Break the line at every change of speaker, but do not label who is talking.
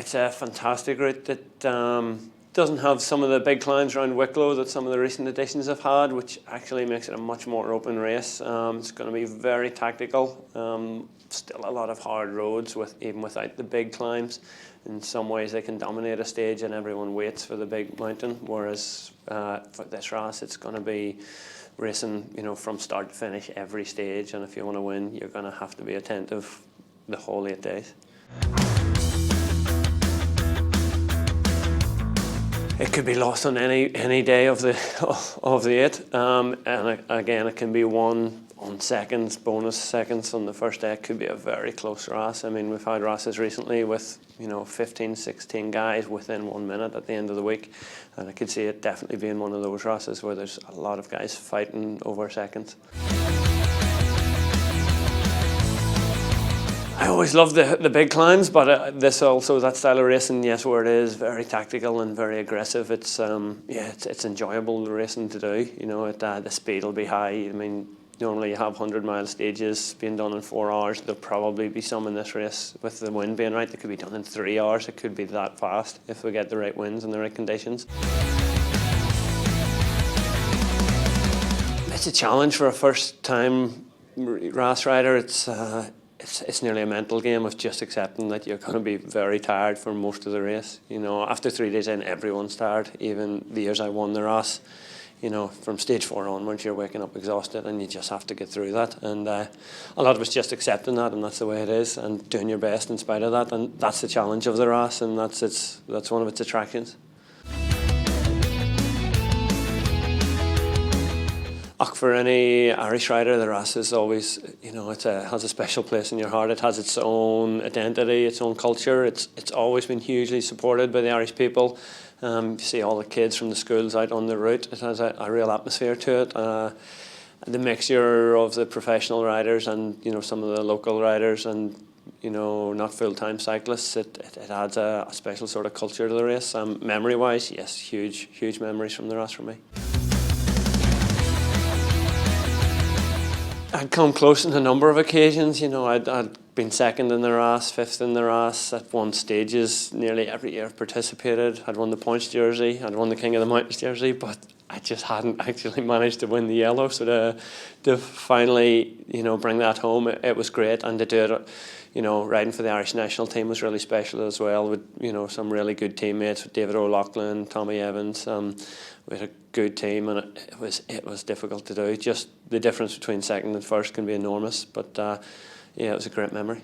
it's a fantastic route that doesn't have some of the big climbs around Wicklow that some of the recent editions have had, which actually makes it a much more open race. It's going to be very tactical. Still a lot of hard roads, even without the big climbs. In some ways they can dominate a stage and everyone waits for the big mountain, whereas for this race it's going to be racing, from start to finish every stage, and if you want to win you're going to have to be attentive the whole 8 days. It could be lost on any day of the 8, and again it can be won on seconds, bonus seconds on the first day. It could be a very close race. I mean, we've had races recently with 15, 16 guys within 1 minute at the end of the week, and I could see it definitely being one of those races where there's a lot of guys fighting over seconds. I always love the big climbs, but this also, that style of racing, yes, where it is very tactical and very aggressive, it's enjoyable racing to do. The speed will be high. I mean, normally you have 100-mile stages being done in 4 hours. There'll probably be some in this race with the wind being right. They could be done in 3 hours. It could be that fast if we get the right winds and the right conditions. It's a challenge for a first-time race rider. It's nearly a mental game of just accepting that you're going to be very tired for most of the race. After 3 days in, everyone's tired. Even the years I won the race, from stage 4 onwards, you're waking up exhausted, and you just have to get through that. And a lot of it's just accepting that, and that's the way it is, and doing your best in spite of that. And that's the challenge of the race, and that's one of its attractions. For any Irish rider, the race is always, it has a special place in your heart. It has its own identity, its own culture. It's always been hugely supported by the Irish people. You see all the kids from the schools out on the route. It has a real atmosphere to it. The mixture of the professional riders and some of the local riders and not full-time cyclists, it adds a special sort of culture to the race. Memory-wise, yes, huge memories from the race for me. I'd come close on a number of occasions. I'd been second in the race, fifth in the race. I'd won stages nearly every year I've participated. I'd won the points jersey, I'd won the King of the Mountains jersey, but I just hadn't actually managed to win the yellow. So to finally, bring that home, it was great, and to do it, riding for the Irish national team was really special as well. With some really good teammates, with David O'Loughlin, Tommy Evans. We had a good team, and it was difficult to do. Just the difference between second and first can be enormous, but it was a great memory.